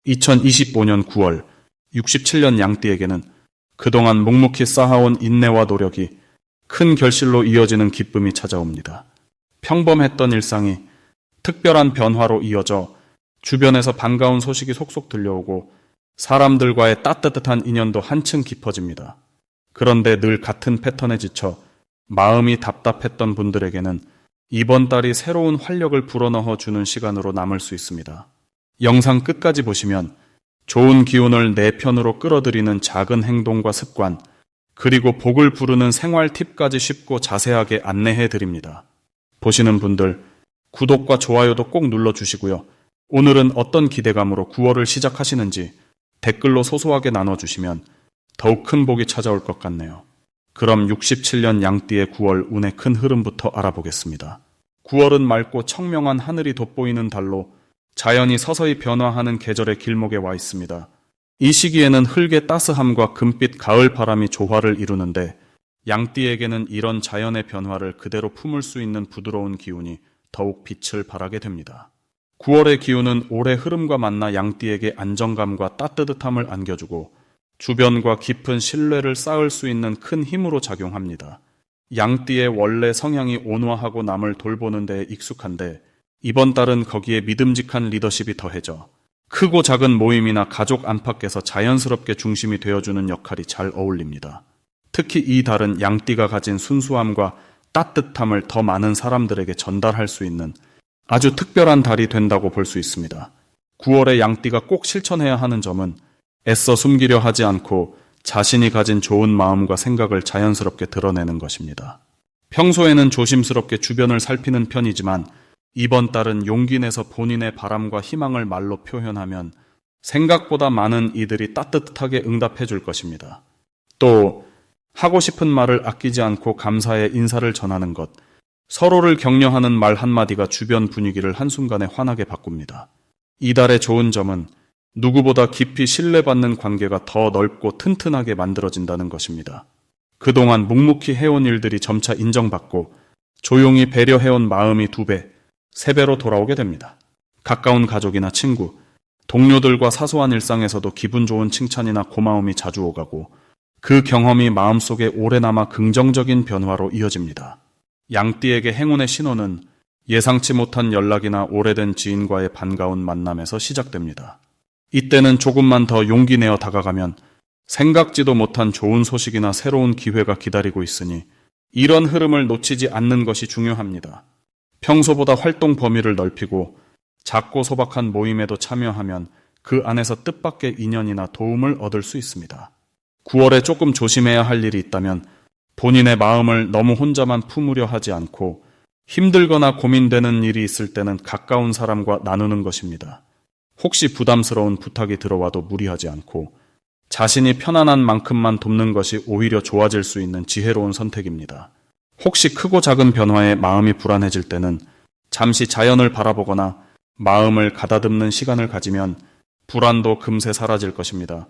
2025년 9월 67년 양띠에게는 그동안 묵묵히 쌓아온 인내와 노력이 큰 결실로 이어지는 기쁨이 찾아옵니다. 평범했던 일상이 특별한 변화로 이어져 주변에서 반가운 소식이 속속 들려오고 사람들과의 따뜻한 인연도 한층 깊어집니다. 그런데 늘 같은 패턴에 지쳐 마음이 답답했던 분들에게는 이번 달이 새로운 활력을 불어넣어 주는 시간으로 남을 수 있습니다. 영상 끝까지 보시면 좋은 기운을 내 편으로 끌어들이는 작은 행동과 습관, 그리고 복을 부르는 생활 팁까지 쉽고 자세하게 안내해 드립니다. 보시는 분들 구독과 좋아요도 꼭 눌러주시고요. 오늘은 어떤 기대감으로 9월을 시작하시는지 댓글로 소소하게 나눠주시면 더욱 큰 복이 찾아올 것 같네요. 그럼 67년 양띠의 9월 운의 큰 흐름부터 알아보겠습니다. 9월은 맑고 청명한 하늘이 돋보이는 달로 자연이 서서히 변화하는 계절의 길목에 와 있습니다. 이 시기에는 흙의 따스함과 금빛 가을 바람이 조화를 이루는데 양띠에게는 이런 자연의 변화를 그대로 품을 수 있는 부드러운 기운이 더욱 빛을 발하게 됩니다. 9월의 기운은 올해 흐름과 만나 양띠에게 안정감과 따뜻함을 안겨주고 주변과 깊은 신뢰를 쌓을 수 있는 큰 힘으로 작용합니다. 양띠의 원래 성향이 온화하고 남을 돌보는 데에 익숙한데 이번 달은 거기에 믿음직한 리더십이 더해져 크고 작은 모임이나 가족 안팎에서 자연스럽게 중심이 되어주는 역할이 잘 어울립니다. 특히 이 달은 양띠가 가진 순수함과 따뜻함을 더 많은 사람들에게 전달할 수 있는 아주 특별한 달이 된다고 볼 수 있습니다. 9월에 양띠가 꼭 실천해야 하는 점은 애써 숨기려 하지 않고 자신이 가진 좋은 마음과 생각을 자연스럽게 드러내는 것입니다. 평소에는 조심스럽게 주변을 살피는 편이지만 이번 달은 용기 내서 본인의 바람과 희망을 말로 표현하면 생각보다 많은 이들이 따뜻하게 응답해 줄 것입니다. 또 하고 싶은 말을 아끼지 않고 감사의 인사를 전하는 것, 서로를 격려하는 말 한마디가 주변 분위기를 한순간에 환하게 바꿉니다. 이달의 좋은 점은 누구보다 깊이 신뢰받는 관계가 더 넓고 튼튼하게 만들어진다는 것입니다. 그동안 묵묵히 해온 일들이 점차 인정받고 조용히 배려해온 마음이 2배, 3배로 돌아오게 됩니다. 가까운 가족이나 친구, 동료들과 사소한 일상에서도 기분 좋은 칭찬이나 고마움이 자주 오가고 그 경험이 마음속에 오래 남아 긍정적인 변화로 이어집니다. 양띠에게 행운의 신호는 예상치 못한 연락이나 오래된 지인과의 반가운 만남에서 시작됩니다. 이때는 조금만 더 용기 내어 다가가면 생각지도 못한 좋은 소식이나 새로운 기회가 기다리고 있으니 이런 흐름을 놓치지 않는 것이 중요합니다. 평소보다 활동 범위를 넓히고 작고 소박한 모임에도 참여하면 그 안에서 뜻밖의 인연이나 도움을 얻을 수 있습니다. 9월에 조금 조심해야 할 일이 있다면 본인의 마음을 너무 혼자만 품으려 하지 않고 힘들거나 고민되는 일이 있을 때는 가까운 사람과 나누는 것입니다. 혹시 부담스러운 부탁이 들어와도 무리하지 않고 자신이 편안한 만큼만 돕는 것이 오히려 좋아질 수 있는 지혜로운 선택입니다. 혹시 크고 작은 변화에 마음이 불안해질 때는 잠시 자연을 바라보거나 마음을 가다듬는 시간을 가지면 불안도 금세 사라질 것입니다.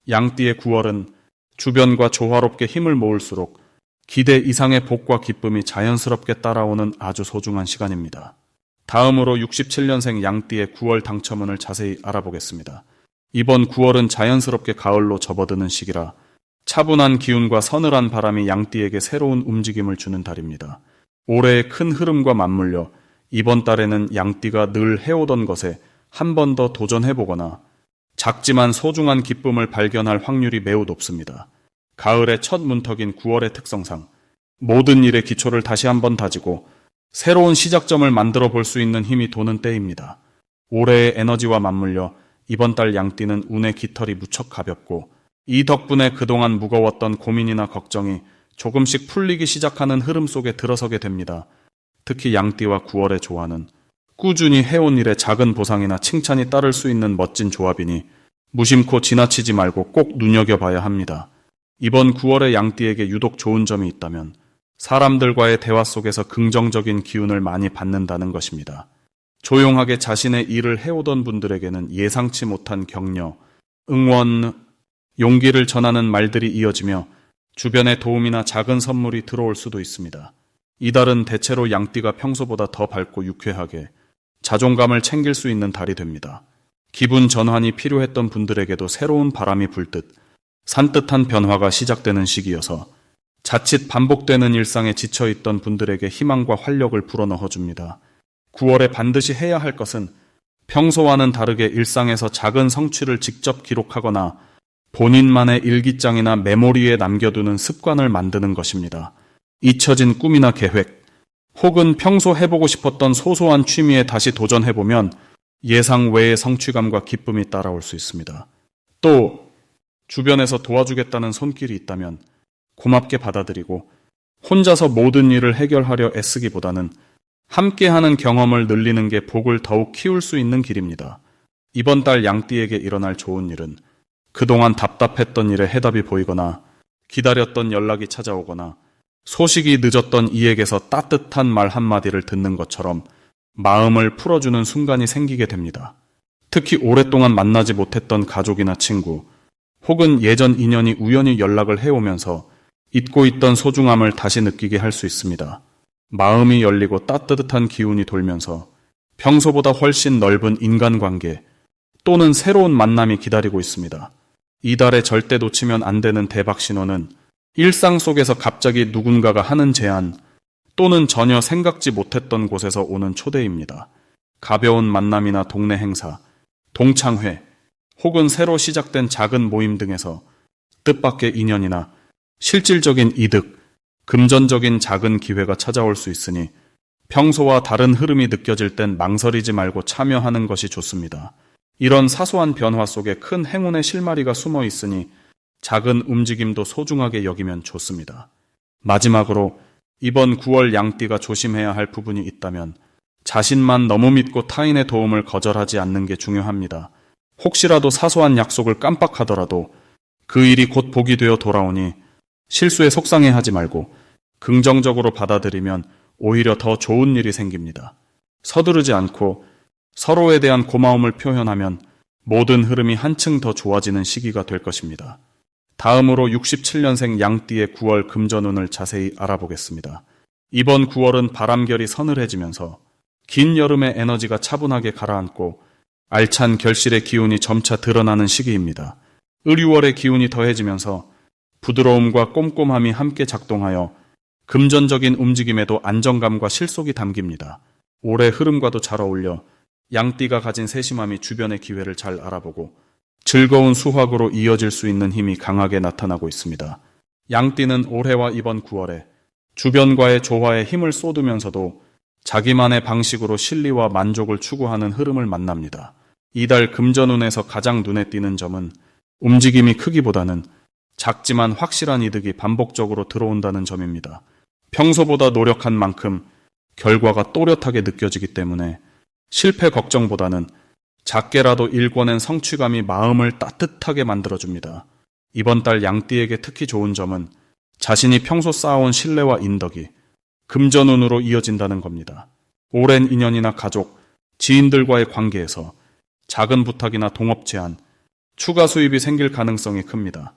양띠의 9월은 주변과 조화롭게 힘을 모을수록 기대 이상의 복과 기쁨이 자연스럽게 따라오는 아주 소중한 시간입니다. 다음으로 67년생 양띠의 9월 당첨운을 자세히 알아보겠습니다. 이번 9월은 자연스럽게 가을로 접어드는 시기라 차분한 기운과 서늘한 바람이 양띠에게 새로운 움직임을 주는 달입니다. 올해의 큰 흐름과 맞물려 이번 달에는 양띠가 늘 해오던 것에 한 번 더 도전해보거나 작지만 소중한 기쁨을 발견할 확률이 매우 높습니다. 가을의 첫 문턱인 9월의 특성상 모든 일의 기초를 다시 한번 다지고 새로운 시작점을 만들어 볼 수 있는 힘이 도는 때입니다. 올해의 에너지와 맞물려 이번 달 양띠는 운의 깃털이 무척 가볍고 이 덕분에 그동안 무거웠던 고민이나 걱정이 조금씩 풀리기 시작하는 흐름 속에 들어서게 됩니다. 특히 양띠와 9월의 조화는 꾸준히 해온 일에 작은 보상이나 칭찬이 따를 수 있는 멋진 조합이니 무심코 지나치지 말고 꼭 눈여겨봐야 합니다. 이번 9월의 양띠에게 유독 좋은 점이 있다면 사람들과의 대화 속에서 긍정적인 기운을 많이 받는다는 것입니다. 조용하게 자신의 일을 해오던 분들에게는 예상치 못한 격려, 응원, 용기를 전하는 말들이 이어지며 주변의 도움이나 작은 선물이 들어올 수도 있습니다. 이달은 대체로 양띠가 평소보다 더 밝고 유쾌하게 자존감을 챙길 수 있는 달이 됩니다. 기분 전환이 필요했던 분들에게도 새로운 바람이 불듯 산뜻한 변화가 시작되는 시기여서 자칫 반복되는 일상에 지쳐있던 분들에게 희망과 활력을 불어넣어 줍니다. 9월에 반드시 해야 할 것은 평소와는 다르게 일상에서 작은 성취를 직접 기록하거나 본인만의 일기장이나 메모리에 남겨두는 습관을 만드는 것입니다. 잊혀진 꿈이나 계획, 혹은 평소 해보고 싶었던 소소한 취미에 다시 도전해보면 예상 외의 성취감과 기쁨이 따라올 수 있습니다. 또 주변에서 도와주겠다는 손길이 있다면 고맙게 받아들이고 혼자서 모든 일을 해결하려 애쓰기보다는 함께하는 경험을 늘리는 게 복을 더욱 키울 수 있는 길입니다. 이번 달 양띠에게 일어날 좋은 일은 그동안 답답했던 일에 해답이 보이거나 기다렸던 연락이 찾아오거나 소식이 늦었던 이에게서 따뜻한 말 한마디를 듣는 것처럼 마음을 풀어주는 순간이 생기게 됩니다. 특히 오랫동안 만나지 못했던 가족이나 친구, 혹은 예전 인연이 우연히 연락을 해오면서 잊고 있던 소중함을 다시 느끼게 할 수 있습니다. 마음이 열리고 따뜻한 기운이 돌면서 평소보다 훨씬 넓은 인간관계 또는 새로운 만남이 기다리고 있습니다. 이달에 절대 놓치면 안 되는 대박 신호는 일상 속에서 갑자기 누군가가 하는 제안 또는 전혀 생각지 못했던 곳에서 오는 초대입니다. 가벼운 만남이나 동네 행사, 동창회, 혹은 새로 시작된 작은 모임 등에서 뜻밖의 인연이나 실질적인 이득, 금전적인 작은 기회가 찾아올 수 있으니 평소와 다른 흐름이 느껴질 땐 망설이지 말고 참여하는 것이 좋습니다. 이런 사소한 변화 속에 큰 행운의 실마리가 숨어 있으니 작은 움직임도 소중하게 여기면 좋습니다. 마지막으로 이번 9월 양띠가 조심해야 할 부분이 있다면 자신만 너무 믿고 타인의 도움을 거절하지 않는 게 중요합니다. 혹시라도 사소한 약속을 깜빡하더라도 그 일이 곧 복이 되어 돌아오니 실수에 속상해하지 말고 긍정적으로 받아들이면 오히려 더 좋은 일이 생깁니다. 서두르지 않고 서로에 대한 고마움을 표현하면 모든 흐름이 한층 더 좋아지는 시기가 될 것입니다. 다음으로 67년생 양띠의 9월 금전운을 자세히 알아보겠습니다. 이번 9월은 바람결이 서늘해지면서 긴 여름의 에너지가 차분하게 가라앉고 알찬 결실의 기운이 점차 드러나는 시기입니다. 을유월의 기운이 더해지면서 부드러움과 꼼꼼함이 함께 작동하여 금전적인 움직임에도 안정감과 실속이 담깁니다. 올해 흐름과도 잘 어울려 양띠가 가진 세심함이 주변의 기회를 잘 알아보고 즐거운 수확으로 이어질 수 있는 힘이 강하게 나타나고 있습니다. 양띠는 올해와 이번 9월에 주변과의 조화에 힘을 쏟으면서도 자기만의 방식으로 실리와 만족을 추구하는 흐름을 만납니다. 이달 금전운에서 가장 눈에 띄는 점은 움직임이 크기보다는 작지만 확실한 이득이 반복적으로 들어온다는 점입니다. 평소보다 노력한 만큼 결과가 또렷하게 느껴지기 때문에 실패 걱정보다는 작게라도 일궈낸 성취감이 마음을 따뜻하게 만들어줍니다. 이번 달 양띠에게 특히 좋은 점은 자신이 평소 쌓아온 신뢰와 인덕이 금전운으로 이어진다는 겁니다. 오랜 인연이나 가족, 지인들과의 관계에서 작은 부탁이나 동업 제안, 추가 수입이 생길 가능성이 큽니다.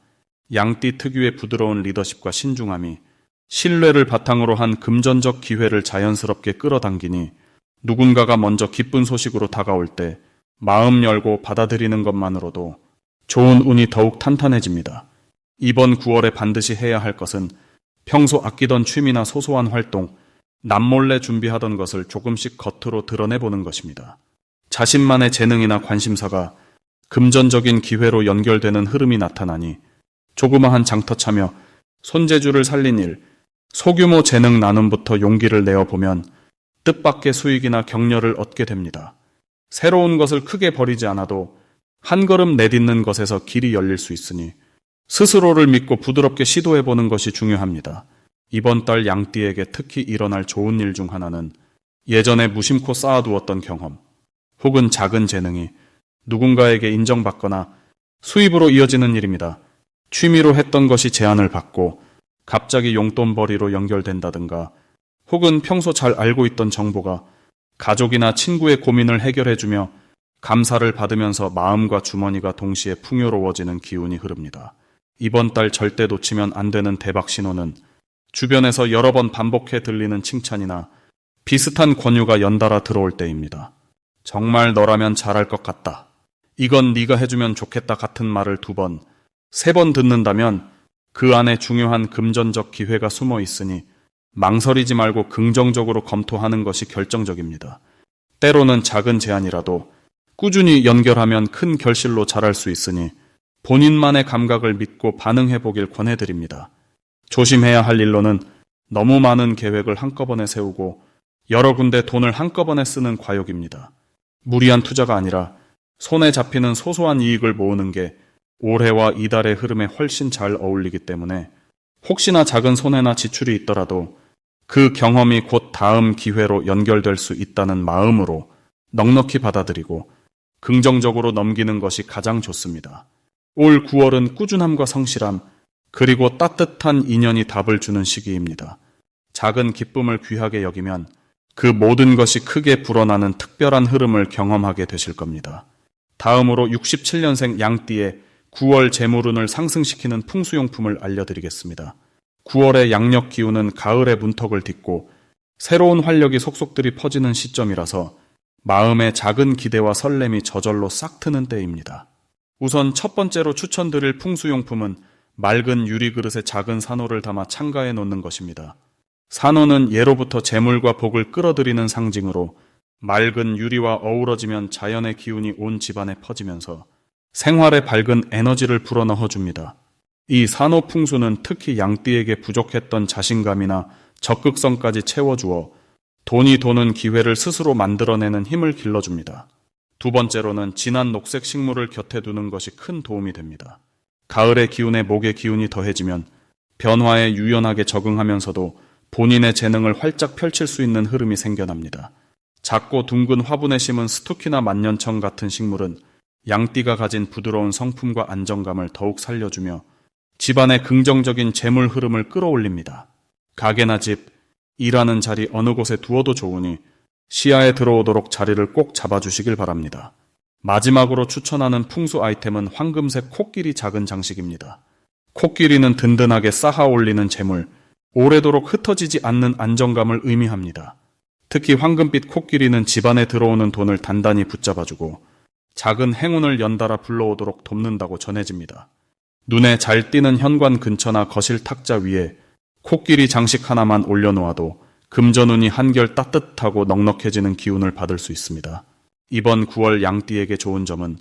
양띠 특유의 부드러운 리더십과 신중함이 신뢰를 바탕으로 한 금전적 기회를 자연스럽게 끌어당기니 누군가가 먼저 기쁜 소식으로 다가올 때 마음 열고 받아들이는 것만으로도 좋은 운이 더욱 탄탄해집니다. 이번 9월에 반드시 해야 할 것은 평소 아끼던 취미나 소소한 활동, 남몰래 준비하던 것을 조금씩 겉으로 드러내보는 것입니다. 자신만의 재능이나 관심사가 금전적인 기회로 연결되는 흐름이 나타나니 조그마한 장터 차며 손재주를 살린 일, 소규모 재능 나눔부터 용기를 내어보면 뜻밖의 수익이나 격려를 얻게 됩니다. 새로운 것을 크게 버리지 않아도 한 걸음 내딛는 것에서 길이 열릴 수 있으니 스스로를 믿고 부드럽게 시도해보는 것이 중요합니다. 이번 달 양띠에게 특히 일어날 좋은 일 중 하나는 예전에 무심코 쌓아두었던 경험, 혹은 작은 재능이 누군가에게 인정받거나 수입으로 이어지는 일입니다. 취미로 했던 것이 제안을 받고 갑자기 용돈벌이로 연결된다든가, 혹은 평소 잘 알고 있던 정보가 가족이나 친구의 고민을 해결해주며 감사를 받으면서 마음과 주머니가 동시에 풍요로워지는 기운이 흐릅니다. 이번 달 절대 놓치면 안 되는 대박 신호는 주변에서 여러 번 반복해 들리는 칭찬이나 비슷한 권유가 연달아 들어올 때입니다. 정말 너라면 잘할 것 같다. 이건 네가 해주면 좋겠다 같은 말을 2번, 3번 듣는다면 그 안에 중요한 금전적 기회가 숨어 있으니 망설이지 말고 긍정적으로 검토하는 것이 결정적입니다. 때로는 작은 제안이라도 꾸준히 연결하면 큰 결실로 자랄 수 있으니 본인만의 감각을 믿고 반응해 보길 권해드립니다. 조심해야 할 일로는 너무 많은 계획을 한꺼번에 세우고 여러 군데 돈을 한꺼번에 쓰는 과욕입니다. 무리한 투자가 아니라 손에 잡히는 소소한 이익을 모으는 게 올해와 이달의 흐름에 훨씬 잘 어울리기 때문에 혹시나 작은 손해나 지출이 있더라도 그 경험이 곧 다음 기회로 연결될 수 있다는 마음으로 넉넉히 받아들이고 긍정적으로 넘기는 것이 가장 좋습니다. 올 9월은 꾸준함과 성실함, 그리고 따뜻한 인연이 답을 주는 시기입니다. 작은 기쁨을 귀하게 여기면 그 모든 것이 크게 불어나는 특별한 흐름을 경험하게 되실 겁니다. 다음으로 67년생 양띠의 9월 재물운을 상승시키는 풍수용품을 알려드리겠습니다. 9월의 양력 기운은 가을의 문턱을 딛고 새로운 활력이 속속들이 퍼지는 시점이라서 마음의 작은 기대와 설렘이 저절로 싹 트는 때입니다. 우선 첫 번째로 추천드릴 풍수용품은 맑은 유리그릇에 작은 산호를 담아 창가에 놓는 것입니다. 산호는 예로부터 재물과 복을 끌어들이는 상징으로 맑은 유리와 어우러지면 자연의 기운이 온 집안에 퍼지면서 생활에 밝은 에너지를 불어넣어 줍니다. 이 산호 풍수는 특히 양띠에게 부족했던 자신감이나 적극성까지 채워주어 돈이 도는 기회를 스스로 만들어내는 힘을 길러줍니다. 2번째로는 진한 녹색 식물을 곁에 두는 것이 큰 도움이 됩니다. 가을의 기운에 목의 기운이 더해지면 변화에 유연하게 적응하면서도 본인의 재능을 활짝 펼칠 수 있는 흐름이 생겨납니다. 작고 둥근 화분에 심은 스투키나 만년청 같은 식물은 양띠가 가진 부드러운 성품과 안정감을 더욱 살려주며 집안의 긍정적인 재물 흐름을 끌어올립니다. 가게나 집, 일하는 자리 어느 곳에 두어도 좋으니 시야에 들어오도록 자리를 꼭 잡아주시길 바랍니다. 마지막으로 추천하는 풍수 아이템은 황금색 코끼리 작은 장식입니다. 코끼리는 든든하게 쌓아 올리는 재물, 오래도록 흩어지지 않는 안정감을 의미합니다. 특히 황금빛 코끼리는 집안에 들어오는 돈을 단단히 붙잡아주고 작은 행운을 연달아 불러오도록 돕는다고 전해집니다. 눈에 잘 띄는 현관 근처나 거실 탁자 위에 코끼리 장식 하나만 올려놓아도 금전운이 한결 따뜻하고 넉넉해지는 기운을 받을 수 있습니다. 이번 9월 양띠에게 좋은 점은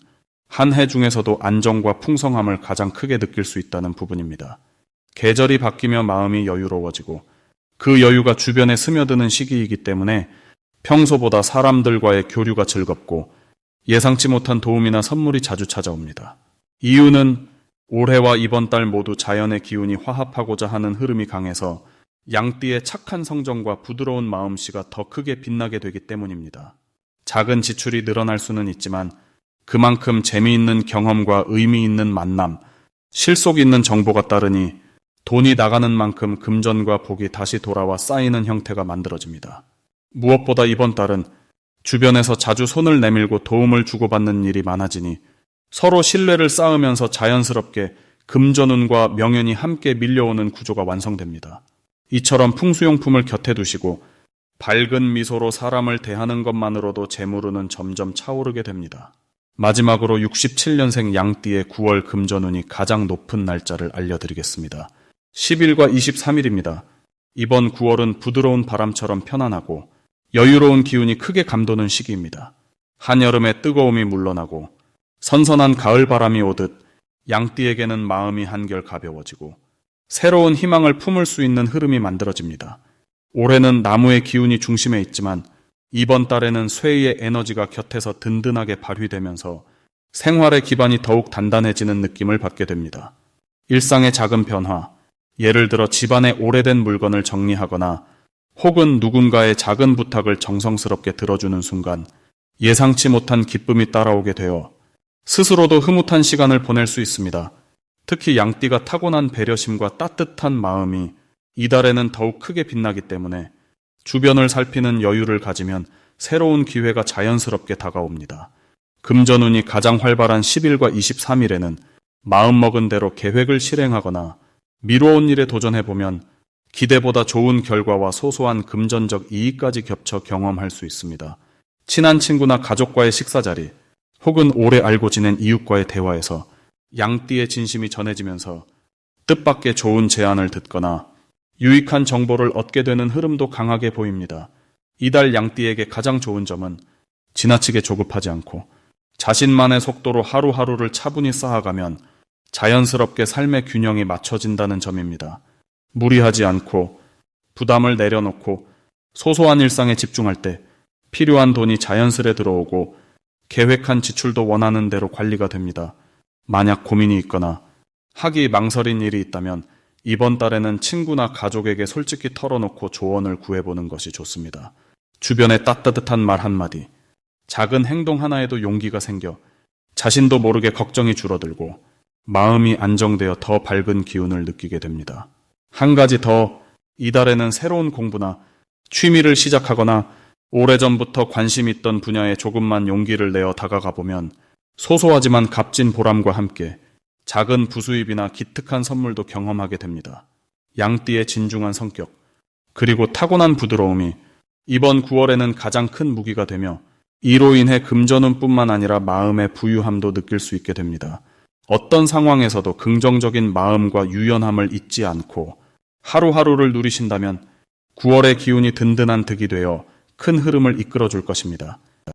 한 해 중에서도 안정과 풍성함을 가장 크게 느낄 수 있다는 부분입니다. 계절이 바뀌며 마음이 여유로워지고 그 여유가 주변에 스며드는 시기이기 때문에 평소보다 사람들과의 교류가 즐겁고 예상치 못한 도움이나 선물이 자주 찾아옵니다. 이유는 올해와 이번 달 모두 자연의 기운이 화합하고자 하는 흐름이 강해서 양띠의 착한 성정과 부드러운 마음씨가 더 크게 빛나게 되기 때문입니다. 작은 지출이 늘어날 수는 있지만 그만큼 재미있는 경험과 의미 있는 만남, 실속 있는 정보가 따르니 돈이 나가는 만큼 금전과 복이 다시 돌아와 쌓이는 형태가 만들어집니다. 무엇보다 이번 달은 주변에서 자주 손을 내밀고 도움을 주고받는 일이 많아지니 서로 신뢰를 쌓으면서 자연스럽게 금전운과 명연이 함께 밀려오는 구조가 완성됩니다. 이처럼 풍수용품을 곁에 두시고 밝은 미소로 사람을 대하는 것만으로도 재물운은 점점 차오르게 됩니다. 마지막으로 67년생 양띠의 9월 금전운이 가장 높은 날짜를 알려드리겠습니다. 10일과 23일입니다. 이번 9월은 부드러운 바람처럼 편안하고 여유로운 기운이 크게 감도는 시기입니다. 한여름의 뜨거움이 물러나고 선선한 가을 바람이 오듯 양띠에게는 마음이 한결 가벼워지고 새로운 희망을 품을 수 있는 흐름이 만들어집니다. 올해는 나무의 기운이 중심에 있지만 이번 달에는 쇠의 에너지가 곁에서 든든하게 발휘되면서 생활의 기반이 더욱 단단해지는 느낌을 받게 됩니다. 일상의 작은 변화, 예를 들어 집안의 오래된 물건을 정리하거나 혹은 누군가의 작은 부탁을 정성스럽게 들어주는 순간 예상치 못한 기쁨이 따라오게 되어 스스로도 흐뭇한 시간을 보낼 수 있습니다. 특히 양띠가 타고난 배려심과 따뜻한 마음이 이달에는 더욱 크게 빛나기 때문에 주변을 살피는 여유를 가지면 새로운 기회가 자연스럽게 다가옵니다. 금전운이 가장 활발한 10일과 23일에는 마음먹은 대로 계획을 실행하거나 미뤄온 일에 도전해보면 기대보다 좋은 결과와 소소한 금전적 이익까지 겹쳐 경험할 수 있습니다. 친한 친구나 가족과의 식사 자리, 혹은 오래 알고 지낸 이웃과의 대화에서 양띠의 진심이 전해지면서 뜻밖의 좋은 제안을 듣거나 유익한 정보를 얻게 되는 흐름도 강하게 보입니다. 이달 양띠에게 가장 좋은 점은 지나치게 조급하지 않고 자신만의 속도로 하루하루를 차분히 쌓아가면 자연스럽게 삶의 균형이 맞춰진다는 점입니다. 무리하지 않고 부담을 내려놓고 소소한 일상에 집중할 때 필요한 돈이 자연스레 들어오고 계획한 지출도 원하는 대로 관리가 됩니다. 만약 고민이 있거나 하기 망설인 일이 있다면 이번 달에는 친구나 가족에게 솔직히 털어놓고 조언을 구해보는 것이 좋습니다. 주변의 따뜻한 말 한마디, 작은 행동 하나에도 용기가 생겨 자신도 모르게 걱정이 줄어들고 마음이 안정되어 더 밝은 기운을 느끼게 됩니다. 한 가지 더, 이달에는 새로운 공부나 취미를 시작하거나 오래전부터 관심 있던 분야에 조금만 용기를 내어 다가가 보면 소소하지만 값진 보람과 함께 작은 부수입이나 기특한 선물도 경험하게 됩니다. 양띠의 진중한 성격, 그리고 타고난 부드러움이 이번 9월에는 가장 큰 무기가 되며 이로 인해 금전운뿐만 아니라 마음의 부유함도 느낄 수 있게 됩니다. 어떤 상황에서도 긍정적인 마음과 유연함을 잊지 않고 하루하루를 누리신다면 9월의 기운이 든든한 득이 되어 큰 흐름을 이끌어 줄 것입니다.